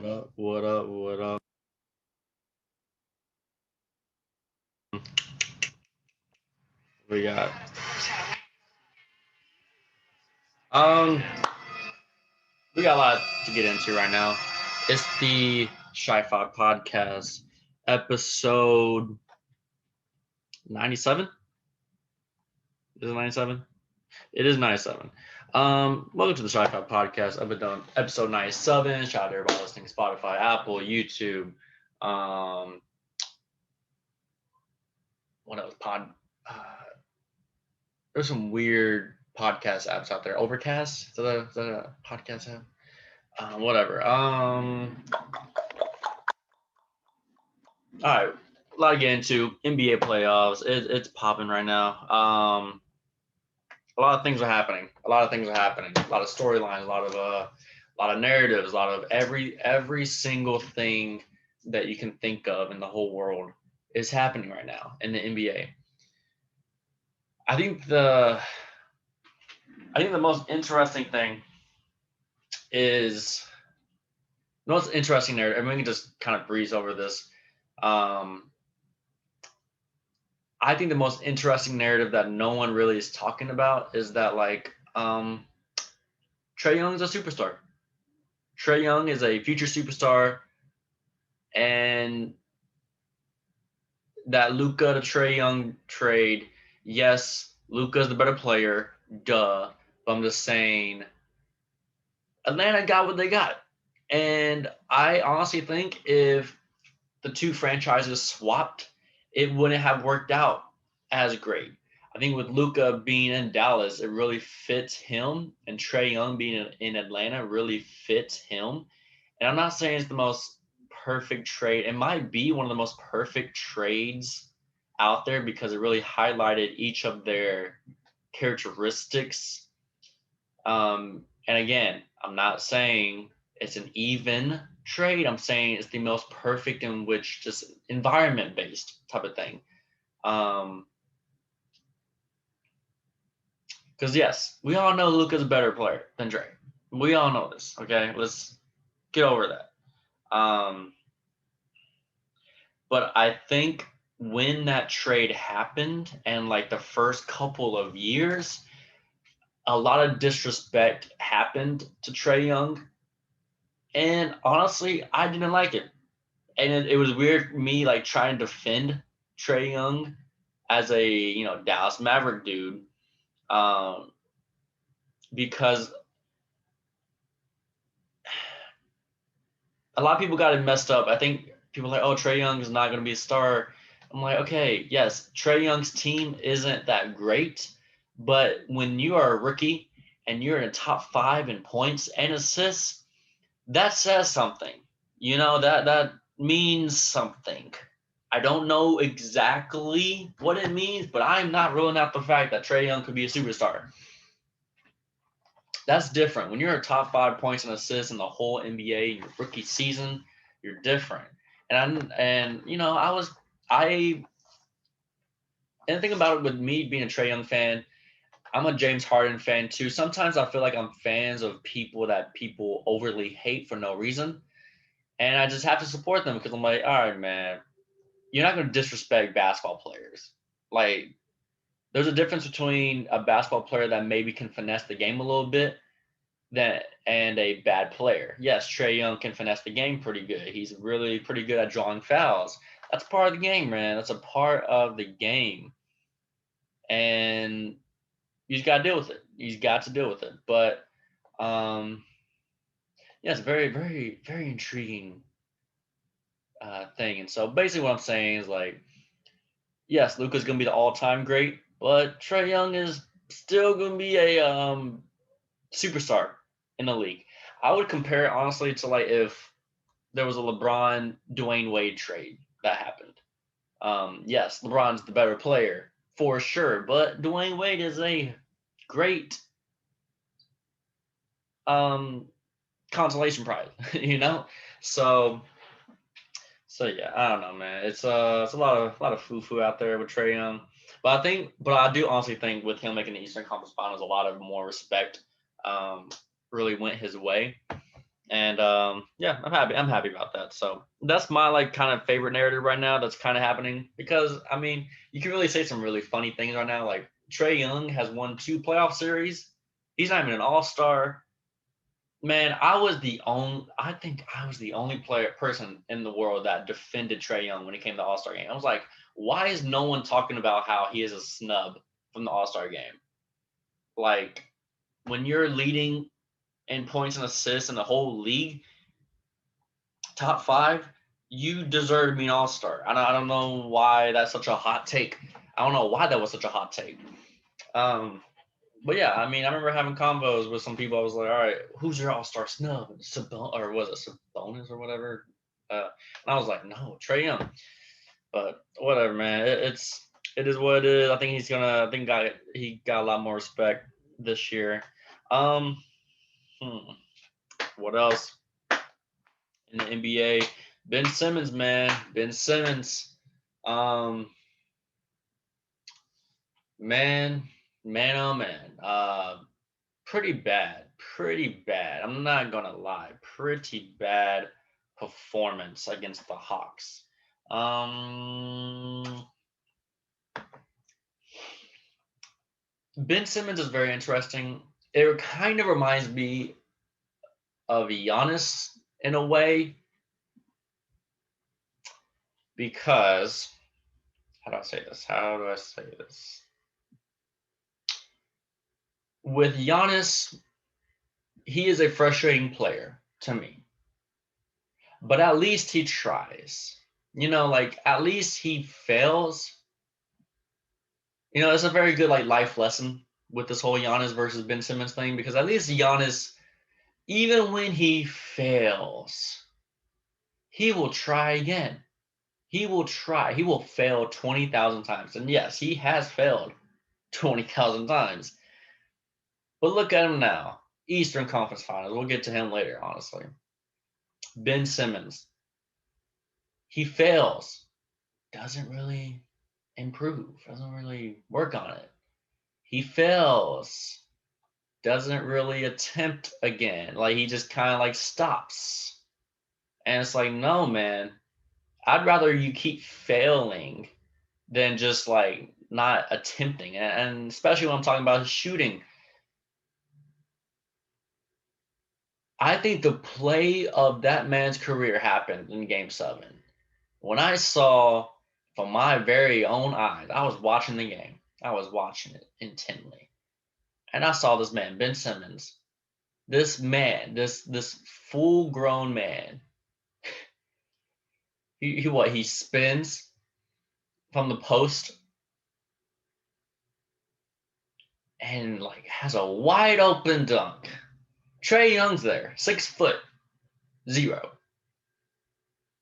What up? What up? We got um we got a lot to get into right now. It's the Shi-Fi Podcast, episode 97. Is it 97? It is 97. Welcome to the Shi-Fi Podcast. I've been done episode 97. Shout out to everybody listening: Spotify, Apple, YouTube. Um, what else? Uh, there's some weird podcast apps out there. Overcast. Is that a podcast app? Whatever. All right. A lot to get into. NBA playoffs. It's popping right now. A lot of things are happening. A lot of things are happening. A lot of storylines. A lot of narratives. A lot of every single thing that you can think of in the whole world is happening right now in the NBA. I think the most interesting thing is the most interesting narrative. I mean, we can just kind of breeze over this. I think the most interesting narrative that no one really is talking about is that Trae Young is a superstar. Trae Young is a future superstar, and that Luka to Trae Young trade, yes, Luka is the better player, duh. But I'm just saying, Atlanta got what they got, and I honestly think if the two franchises swapped, it wouldn't have worked out as great. I think with Luka being in Dallas, it really fits him, and Trae Young being in Atlanta really fits him. And I'm not saying it's the most perfect trade. It might be one of the most perfect trades out there because it really highlighted each of their characteristics. And again, I'm not saying it's an even trade. I'm saying it's the most perfect in which just environment based type of thing. Because yes, we all know Luka's a better player than Dre. We all know this. Okay, let's get over that. But I think when that trade happened and like the first couple of years, a lot of disrespect happened to Trae Young. And honestly, I didn't like it. And it was weird for me like trying to defend Trae Young as a Dallas Maverick dude, um, because a lot of people got it messed up. I think people are like, oh, Trae Young is not going to be a star. I'm like, okay, yes, Trae Young's team isn't that great, but when you are a rookie and you're in the top 5 in points and assists, that says something. That means something. I don't know exactly what it means, but I'm not ruling out the fact that Trae Young could be a superstar. That's different. When you're a top 5 points and assists in the whole NBA, your rookie season, you're different. And I and the thing about it with me being a Trae Young fan, I'm a James Harden fan too. Sometimes I feel like I'm fans of people that people overly hate for no reason. And I just have to support them because I'm like, all right, man, you're not going to disrespect basketball players. Like, there's a difference between a basketball player that maybe can finesse the game a little bit and a bad player. Yes, Trae Young can finesse the game pretty good. He's really pretty good at drawing fouls. That's part of the game, man. That's a part of the game. And you just got to deal with it. You just got to deal with it. But, yeah, it's a very, very, very intriguing thing. And so basically what I'm saying is like, yes, Luka's going to be the all-time great, but Trae Young is still going to be a superstar in the league. I would compare it honestly to like if there was a LeBron Dwayne Wade trade that happened. Yes, LeBron's the better player for sure, but Dwayne Wade is a great consolation prize, you know. So yeah, I don't know, man. It's a lot of foo out there with Trae Young, but I do honestly think with him making the Eastern Conference Finals, a lot of more respect really went his way. And yeah, I'm happy about that. So that's my like kind of favorite narrative right now that's kind of happening, because I mean, you can really say some really funny things right now. Like Trae Young has won 2 playoff series. He's not even an all-star. Man, I think I was the only person in the world that defended Trae Young when he came to the All-Star game. I was like, why is no one talking about how he is a snub from the All-Star game? Like, when you're leading in points and assists in the whole league, top 5, you deserve to be an all-star. I don't know why that's such a hot take. I don't know why that was such a hot take. But yeah, I mean, I remember having combos with some people. I was like, all right, who's your all-star snub? Or was it Sabonis or whatever? And I was like, no, Trae Young. But whatever, man. It is what it is. I think he got a lot more respect this year. Um, what else in the NBA? Ben Simmons, man. Ben Simmons. Man, man, oh man. Pretty bad. Pretty bad. I'm not gonna lie. Pretty bad performance against the Hawks. Ben Simmons is very interesting. It kind of reminds me of Giannis in a way, because how do I say this? How do I say this? With Giannis, he is a frustrating player to me, but at least he tries. Like at least he fails. It's a very good like life lesson with this whole Giannis versus Ben Simmons thing, because at least Giannis, even when he fails, he will try again. He will try. He will fail 20,000 times. And yes, he has failed 20,000 times. But look at him now. Eastern Conference Finals. We'll get to him later, honestly. Ben Simmons. He fails. Doesn't really improve. Doesn't really work on it. He fails. Doesn't really attempt again. Like he just kind of like stops. And it's like, no, man. I'd rather you keep failing than just like not attempting. And especially when I'm talking about shooting. I think the play of that man's career happened in Game 7. When I saw from my very own eyes, I was watching the game. I was watching it intently. And I saw this man, Ben Simmons, this man, this full-grown man. He spins from the post and like has a wide open dunk. Trae Young's there, 6'0".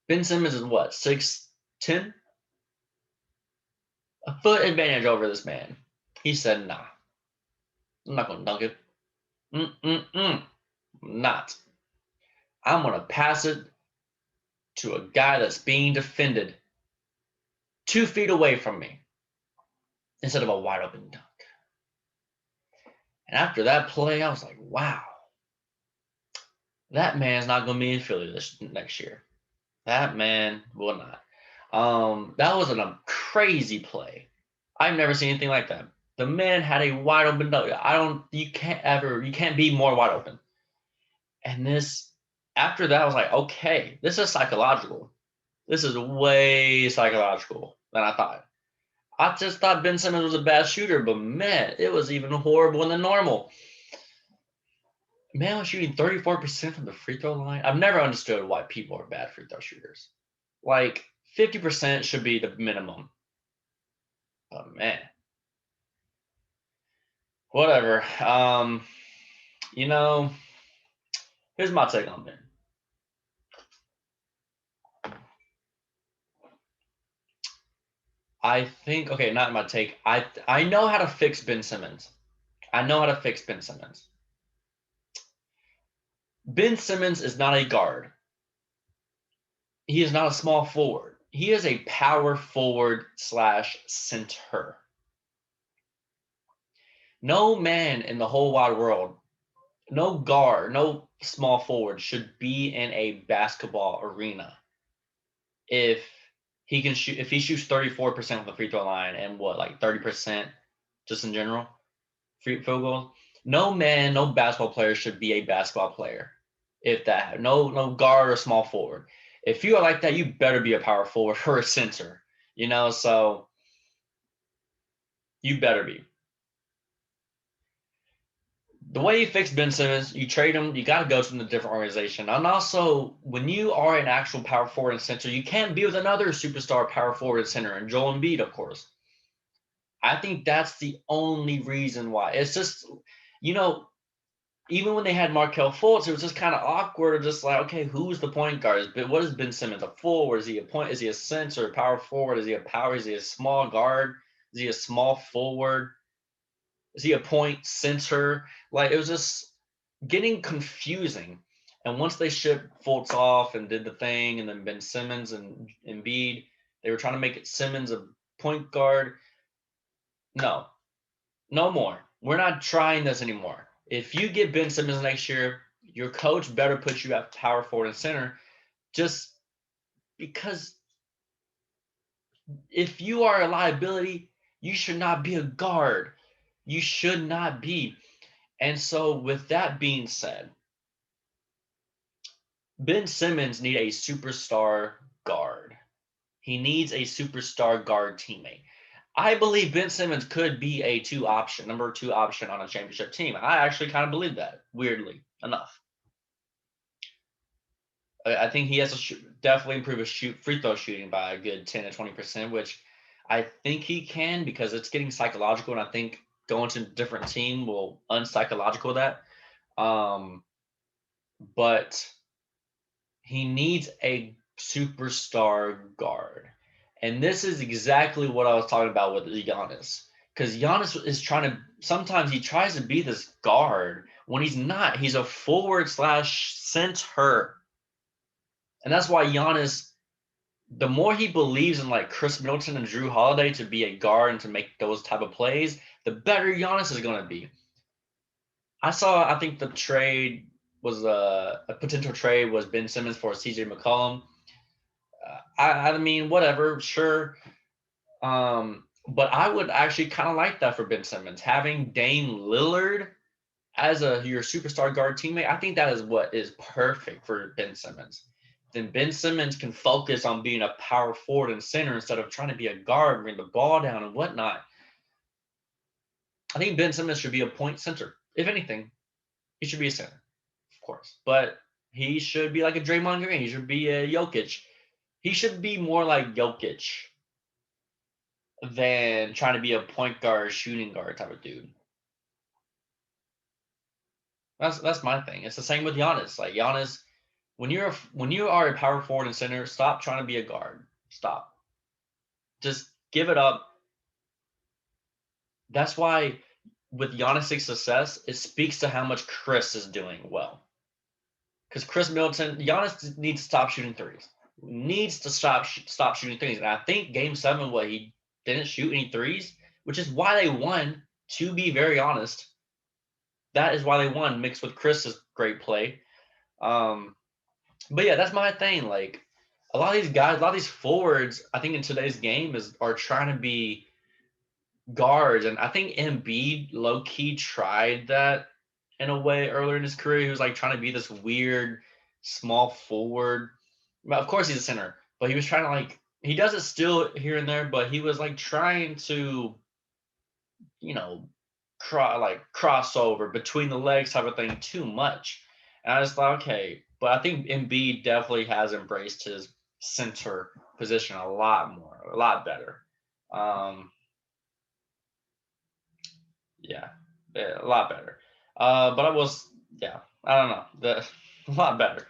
Ben Simmons is what, 6'10"? A foot advantage over this man. He said, nah, I'm not gonna dunk it. Not. I'm gonna pass it to a guy that's being defended 2 feet away from me instead of a wide open dunk. And after that play, I was like, wow, that man's not going to be in Philly this next year. That man will not. That was a crazy play. I've never seen anything like that. The man had a wide open dunk. You can't be more wide open. And after that, I was like, okay, this is psychological. This is way psychological than I thought. I just thought Ben Simmons was a bad shooter, but man, it was even horrible than normal. Man was shooting 34% from the free throw line. I've never understood why people are bad free throw shooters. Like 50% should be the minimum. But man, whatever. Here's my take on Ben. I think, okay, not my take. I know how to fix Ben Simmons. Ben Simmons is not a guard. He is not a small forward. He is a power forward / center. No man in the whole wide world, no guard, no small forward should be in a basketball arena if he can shoot. If he shoots 34% from the free throw line and what, like 30% just in general free field goals. No man, no basketball player should be a basketball player. If that, no guard or small forward. If you are like that, you better be a power forward or a center. So you better be. The way you fix Ben Simmons, you trade him, you got to go to a different organization. And also, when you are an actual power forward and center, you can't be with another superstar power forward and center, and Joel Embiid, of course. I think that's the only reason why. It's just, you know, even when they had Markelle Fultz, it was just kind of awkward. Just like, okay, who's the point guard? But what is Ben Simmons? A forward? Is he a point? Is he a center? Power forward? Is he a power? Is he a small guard? Is he a small forward? Is he a point center? Like, it was just getting confusing. And once they shipped Fultz off and did the thing, and then Ben Simmons and Embiid, they were trying to make it Simmons a point guard. No, no more. We're not trying this anymore. If you get Ben Simmons next year, your coach better put you at power forward and center, just because if you are a liability, you should not be a guard. You should not be. And so, with that being said, Ben Simmons needs a superstar guard. He needs a superstar guard teammate. I believe Ben Simmons could be a number two option on a championship team. I actually kind of believe that, weirdly enough. I think he has to definitely improve his free throw shooting by a good 10 to 20%, which I think he can, because it's getting psychological, and I think going to a different team will unpsychological that. But he needs a superstar guard. And this is exactly what I was talking about with Giannis. Because Giannis is sometimes he tries to be this guard when he's not. He's a forward slash center. And that's why Giannis, the more he believes in like Chris Middleton and Drew Holiday to be a guard and to make those type of plays, the better Giannis is going to be. I think the trade was a potential trade was Ben Simmons for CJ McCollum. I mean, whatever, sure. But I would actually kind of like that for Ben Simmons. Having Dame Lillard as your superstar guard teammate, I think that is what is perfect for Ben Simmons. Then Ben Simmons can focus on being a power forward and center instead of trying to be a guard, bring the ball down and whatnot. I think Ben Simmons should be a point center. If anything, he should be a center, of course. But he should be like a Draymond Green. He should be a Jokic. He should be more like Jokic than trying to be a point guard, shooting guard type of dude. That's my thing. It's the same with Giannis. Like Giannis, when you are a power forward and center, stop trying to be a guard. Stop. Just give it up. That's why with Giannis' success, it speaks to how much Chris is doing well. Because Giannis needs to stop shooting threes. Needs to stop shooting threes. And I think Game 7, he didn't shoot any threes, which is why they won, to be very honest. That is why they won, mixed with Chris's great play. But yeah, that's my thing. Like, a lot of these guys, a lot of these forwards, I think in today's game are trying to be guards. And I think Embiid low-key tried that in a way earlier in his career. He was like trying to be this weird small forward. Well, of course he's a center, but he was trying to like, he does it still here and there, but he was like trying to, crossover between the legs type of thing too much. And I just thought, okay, but I think Embiid definitely has embraced his center position a lot better. Yeah, a lot better. But I don't know, a lot better.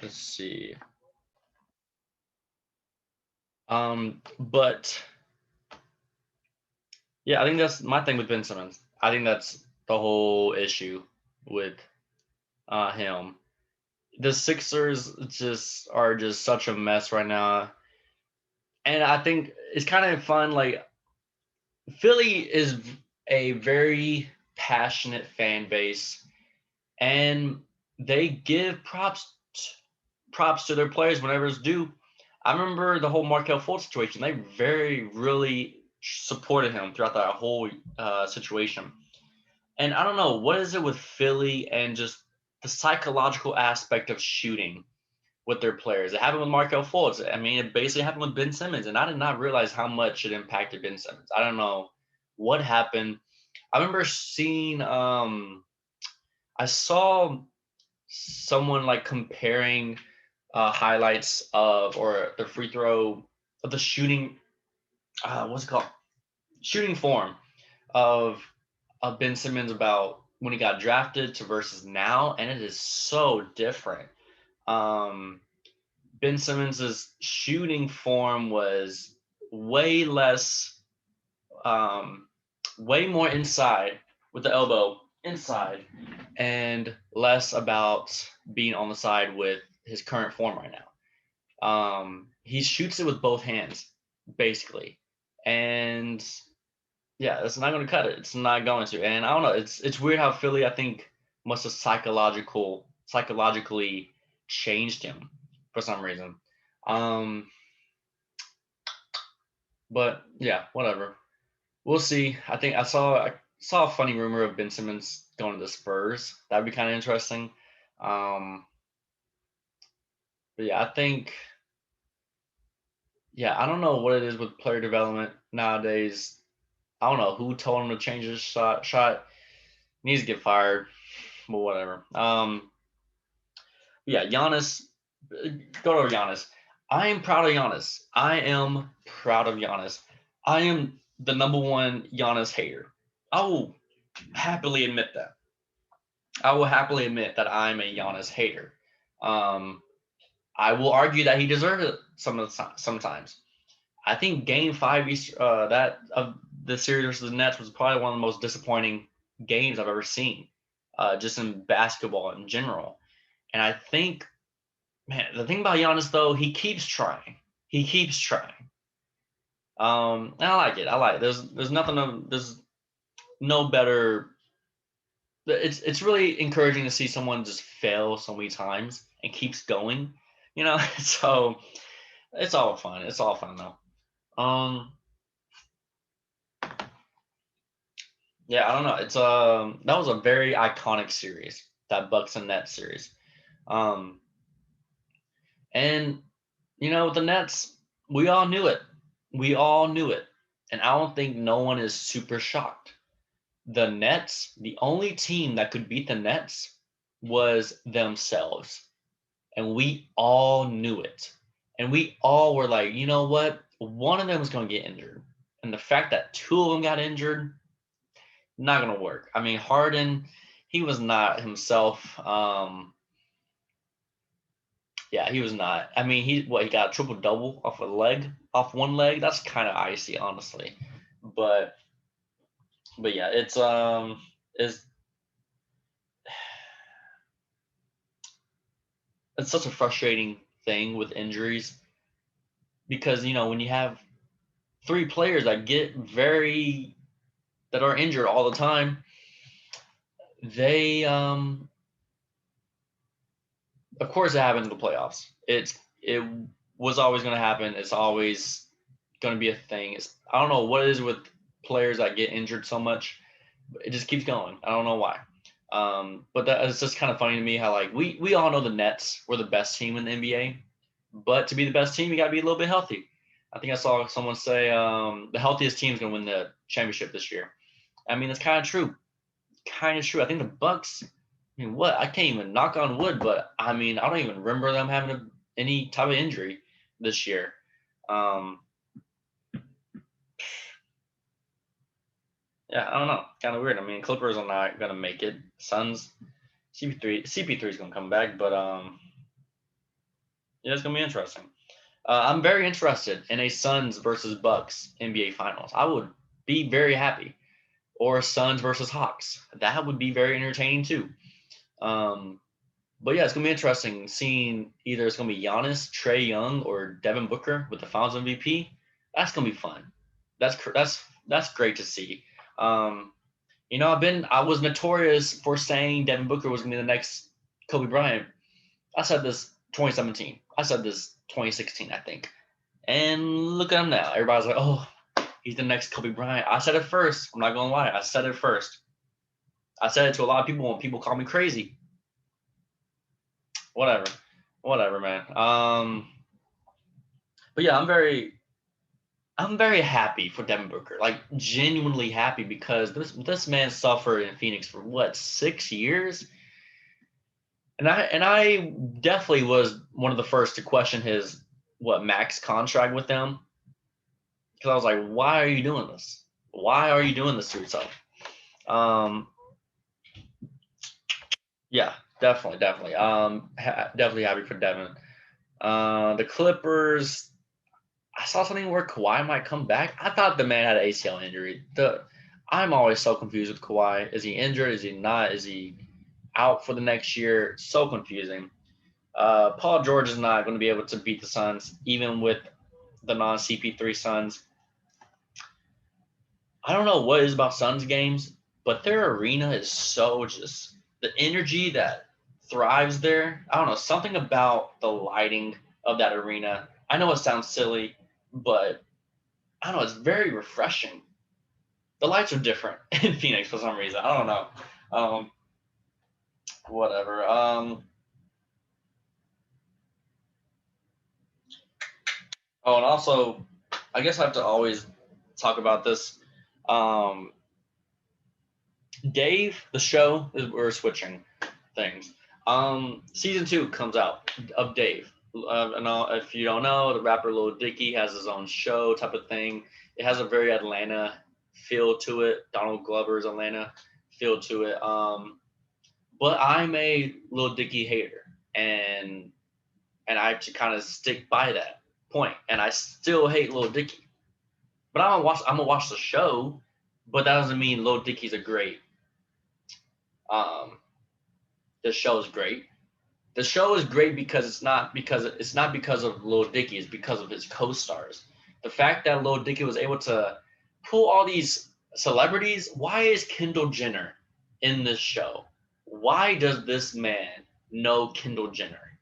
Let's see. But yeah, I think that's my thing with Ben Simmons. I think that's the whole issue with him. The Sixers are just such a mess right now. And I think it's kind of fun. Like, Philly is a very passionate fan base, and they give props to their players whenever it's due. I remember the whole Markel Fultz situation. They really supported him throughout that whole situation. And I don't know, what is it with Philly and just the psychological aspect of shooting with their players? It happened with Markel Fultz. I mean, it basically happened with Ben Simmons, and I did not realize how much it impacted Ben Simmons. I don't know what happened. I remember seeing, I saw someone like comparing highlights of or the free throw of the shooting, what's it called? Shooting form of Ben Simmons about when he got drafted to versus now, and it is so different. Um, Ben Simmons's shooting form was way less, um, way more inside with the elbow inside, and less about being on the side with his current form right now. He shoots it with both hands, basically, and yeah, that's not going to cut it. It's not going to. And I don't know. It's weird how Philly, I think, must have psychologically changed him for some reason. Um, but yeah, whatever. We'll see. I think I saw a funny rumor of Ben Simmons going to the Spurs. That would be kind of interesting. Um, but yeah, I think yeah, I don't know what it is with player development nowadays. I don't know who told him to change his shot. He needs to get fired, but whatever. Yeah, Giannis. Go to Giannis. I am proud of Giannis. I am proud of Giannis. I am the number one Giannis hater. I will happily admit that. I will happily admit that I'm a Giannis hater. Um, I will argue that he deserves it sometimes. I think Game Five that of the series versus the Nets was probably one of the most disappointing games I've ever seen, just in basketball in general. And I think, man, the thing about Giannis though, he keeps trying. He keeps trying. And I like it. I like it. There's no better. It's really encouraging to see someone just fail so many times and keeps going. You know, so it's all fun. It's all fun though. Yeah, I don't know. It's that was a very iconic series, that Bucks and Nets series. Um, and the Nets, we all knew it. We all knew it. And I don't think no one is super shocked. The Nets, the only team that could beat the Nets was themselves. And we all knew it. And we all were like, you know what? One of them was going to get injured. And the fact that two of them got injured, not going to work. I mean, Harden, he was not himself. Yeah, he was not. I mean, he got a triple double off one leg. That's kind of icy, honestly. But yeah, it's such a frustrating thing with injuries because when you have three players that are injured all the time, they of course it happens in the playoffs. It was always going to happen. It's always going to be a thing. I don't know what it is with players that get injured so much. It just keeps going. I don't know why. But that it's just kind of funny to me how like we all know the Nets were the best team in the NBA, but to be the best team, you got to be a little bit healthy. I think I saw someone say the healthiest team is going to win the championship this year. I mean, it's kind of true. Kind of true. I think the Bucks. I mean, what? I can't even knock on wood, but I mean, I don't even remember them having any type of injury this year. Yeah, I don't know. Kind of weird. I mean, Clippers are not gonna make it. Suns, CP3 is gonna come back, but yeah, it's gonna be interesting. I'm very interested in a Suns versus Bucks NBA Finals. I would be very happy, or Suns versus Hawks. That would be very entertaining too. Um, but yeah, it's gonna be interesting seeing either it's gonna be Giannis, Trae Young, or Devin Booker with the Finals MVP. That's gonna be fun. That's great to see. Um, I was notorious for saying Devin Booker was going to be the next Kobe Bryant. I said this 2017. I said this 2016, I think. And look at him now. Everybody's like, oh, he's the next Kobe Bryant. I said it first. I'm not going to lie. I said it first. I said it to a lot of people when people call me crazy. Whatever, man. But yeah, I'm very happy for Devin Booker. Like genuinely happy because this man suffered in Phoenix for what, 6 years? And I definitely was one of the first to question his max contract with them, because I was like, why are you doing this? Why are you doing this to yourself? Yeah, definitely. Definitely happy for Devin. The Clippers. I saw something where Kawhi might come back. I thought the man had an ACL injury. I'm always so confused with Kawhi. Is he injured? Is he not? Is he out for the next year? So confusing. Paul George is not going to be able to beat the Suns, even with the non-CP3 Suns. I don't know what it is about Suns games, but their arena is so just the energy that thrives there. I don't know, something about the lighting of that arena. I know it sounds silly, but I don't know, it's very refreshing. The lights are different in Phoenix for some reason. I don't know. Whatever. Oh, and also, I guess I have to always talk about this. Dave, the show, we're switching things. Season 2 comes out of Dave. And if you don't know, the rapper Lil Dicky has his own show type of thing. It has a very Atlanta feel to it. Donald Glover's Atlanta feel to it. But I'm a Lil Dicky hater, and I have to kind of stick by that point. And I still hate Lil Dicky. But I'm gonna watch the show. But that doesn't mean Lil Dicky's a great. The show is great. The show is great because it's not because of Lil Dicky. It's because of his co-stars. The fact that Lil Dicky was able to pull all these celebrities. Why is Kendall Jenner in this show? Why does this man know Kendall Jenner?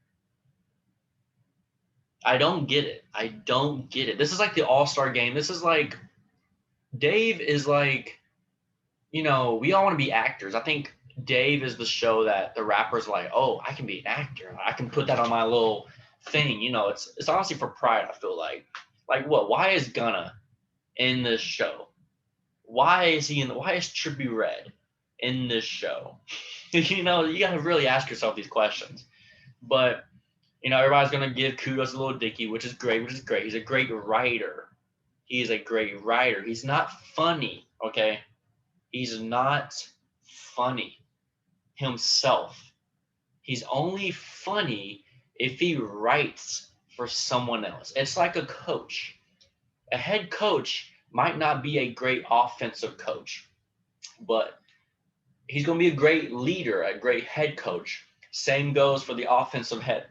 I don't get it. This is like the All-Star game. This is like Dave is like, we all want to be actors. I think Dave is the show that the rappers like, oh, I can be an actor. I can put that on my little thing. It's honestly for pride, I feel like. Like what? Why is Gunna in this show? Why is Trippie Redd in this show? You gotta really ask yourself these questions. But everybody's gonna give kudos to Lil Dicky, which is great. He's a great writer. He's not funny, okay? He's not funny himself. He's only funny if he writes for someone else. It's like a coach. A head coach might not be a great offensive coach, but he's going to be a great leader, a great head coach. Same goes for the offensive head.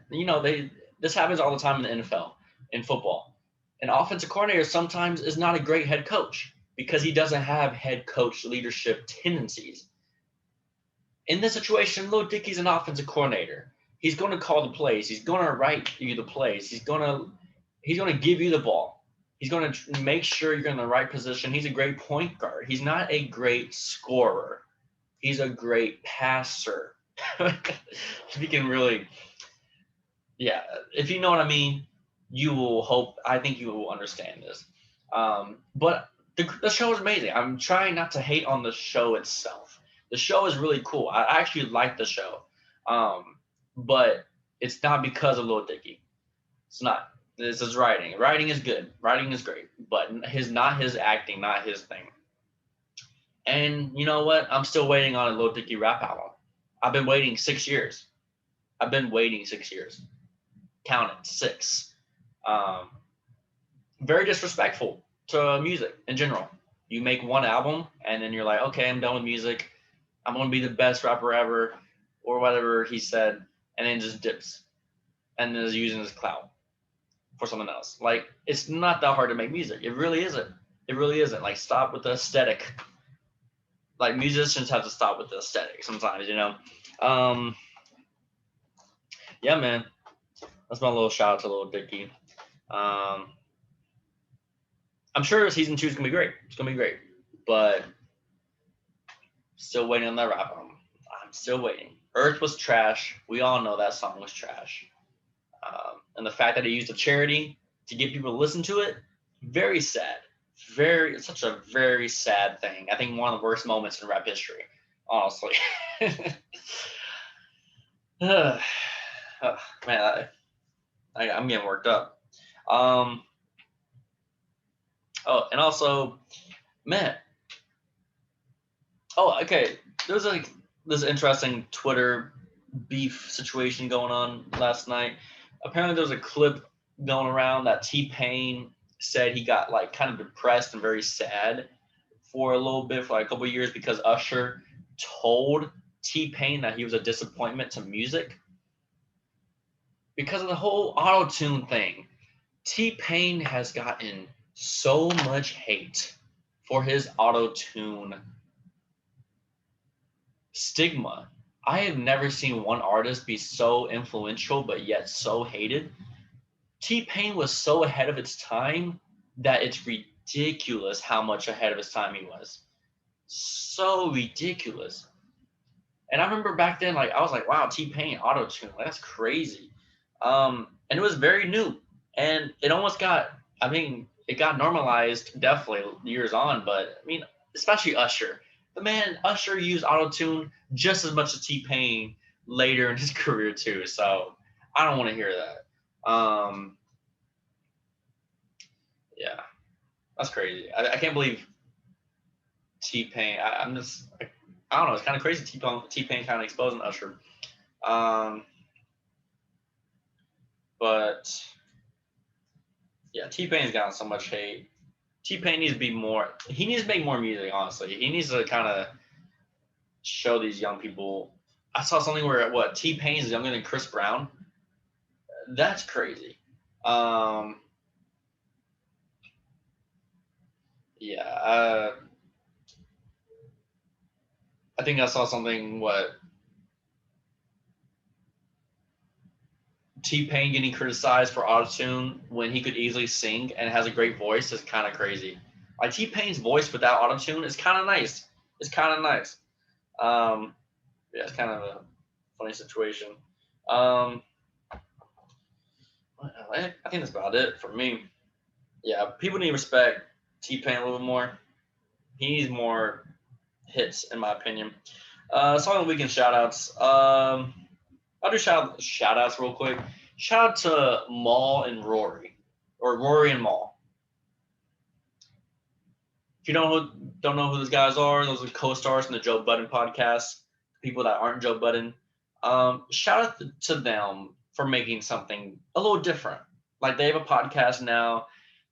This happens all the time in the NFL, in football. An offensive coordinator sometimes is not a great head coach because he doesn't have head coach leadership tendencies. In this situation, Lil Dicky's an offensive coordinator. He's going to call the plays. He's going to write you the plays. He's going to give you the ball. He's going to make sure you're in the right position. He's a great point guard. He's not a great scorer. He's a great passer. If you can really, yeah, if you know what I mean, I think you will understand this. But the show is amazing. I'm trying not to hate on the show itself. The show is really cool. I actually like the show. But it's not because of Lil Dicky. It's not. This is writing. Writing is good. Writing is great. But not his acting, not his thing. And you know what? I'm still waiting on a Lil Dicky rap album. I've been waiting 6 years. Count it, 6. Very disrespectful to music in general. You make one album and then you're like, okay, I'm done with music. I'm going to be the best rapper ever, or whatever he said, and then just dips and then is using his clout for someone else. Like, it's not that hard to make music. It really isn't. Like, stop with the aesthetic. like musicians have to stop with the aesthetic sometimes, you know. Um, yeah, man, that's my little shout out to Lil Dicky. Um, I'm sure season 2 is gonna be great. It's gonna be great, but still waiting on that rap album. I'm still waiting. Earth was trash. We all know that song was trash. And the fact that he used a charity to get people to listen to it, very sad. It's such a very sad thing. I think one of the worst moments in rap history, honestly. Man, I'm getting worked up. Um, oh, and also, man. Oh, okay. There's like this interesting Twitter beef situation going on last night. Apparently, there was a clip going around that T-Pain said he got like kind of depressed and very sad for a little bit for like a couple of years because Usher told T-Pain that he was a disappointment to music because of the whole auto tune thing. T-Pain has gotten so much hate for his auto tune stigma. I have never seen one artist be so influential but yet so hated. T-Pain was so ahead of its time that it's ridiculous how much ahead of his time he was. So ridiculous. And I remember back then, like I was like, wow, T-Pain auto tune, like, that's crazy. And it was very new, and it almost got, I mean, it got normalized definitely years on, but I mean, especially Usher. The man Usher used auto tune just as much as T-Pain later in his career too. So I don't want to hear that. Yeah, that's crazy. I can't believe T-Pain. I'm just, I don't know. It's kind of crazy. T-Pain kind of exposing Usher. Um, but yeah, T-Pain's gotten so much hate. T-Pain needs to be more. He needs to make more music. Honestly, he needs to kind of show these young people. I saw something where what T-Pain is younger than Chris Brown. That's crazy. Um, yeah, I think I saw something. What T-Pain getting criticized for autotune when he could easily sing and has a great voice is kind of crazy. Like T-Pain's voice without autotune is kind of nice. It's kind of nice. Um, yeah, it's kind of a funny situation. Um, I think that's about it for me. Yeah, people need to respect T-Pain a little bit more. He needs more hits, in my opinion. Song of the weekend shout outs. I'll do shout outs real quick. Shout out to Mal and Rory, or Rory and Mal. If you don't know who those guys are, those are co-stars in the Joe Budden podcast. People that aren't Joe Budden. Shout out to them for making something a little different. Like they have a podcast now,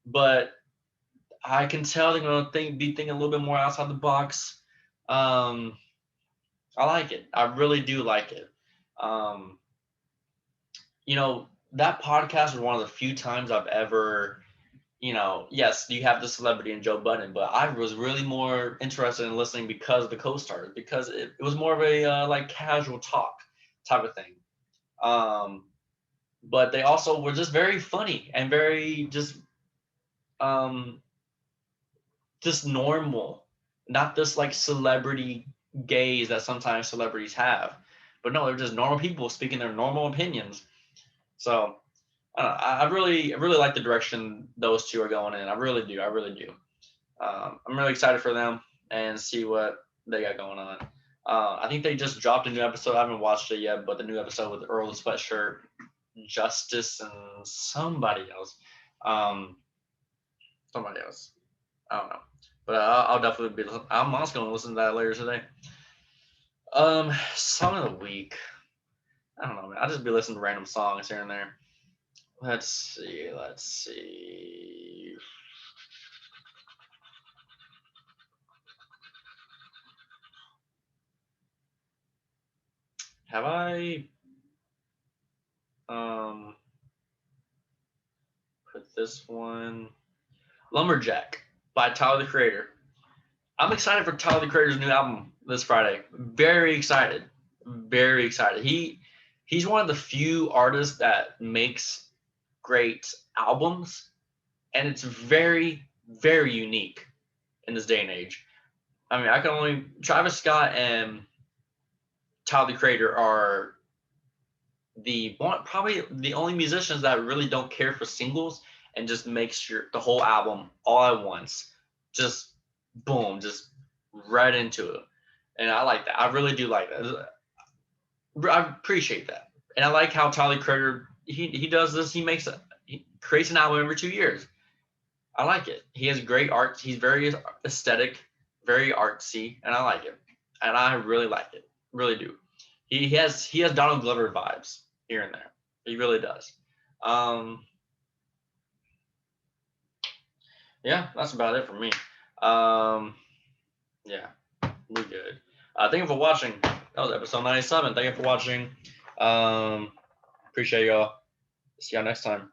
but I can tell they're gonna be thinking a little bit more outside the box. Um, I like it. I really do like it. Um, that podcast was one of the few times I've ever, yes, you have the celebrity and Joe Budden, but I was really more interested in listening because of the co-stars, because it was more of a like casual talk type of thing. Um, but they also were just very funny and very um, just normal, not this like celebrity gaze that sometimes celebrities have. But no, they're just normal people speaking their normal opinions. So I really like the direction those two are going in. I really do. I really do. I'm really excited for them and see what they got going on. I think they just dropped a new episode. I haven't watched it yet, but the new episode with Earl the Sweatshirt, Justice, and somebody else. Um, somebody else. I don't know. But I'll definitely be. I'm also going to listen to that later today. Song of the week. I don't know, man. I'll just be listening to random songs here and there. Let's see. Let's see. Have I put this one? Lumberjack by Tyler the Creator. I'm excited for Tyler the Creator's new album this Friday. Very excited. Very excited. He's one of the few artists that makes great albums, and it's very, very unique in this day and age. I mean, I can only Travis Scott and Tyler the Creator are probably the only musicians that really don't care for singles and just makes the whole album all at once. Just boom, just right into it. And I like that. I really do like that. I appreciate that. And I like how Tyler the Creator he does this. He creates an album every 2 years. I like it. He has great art. He's very aesthetic, very artsy, and I like it. And I really like it. Really do. He has Donald Glover vibes here and there. He really does. Yeah, that's about it for me. Yeah, we're good. Thank you for watching. That was episode 97. Thank you for watching. Appreciate y'all. See y'all next time.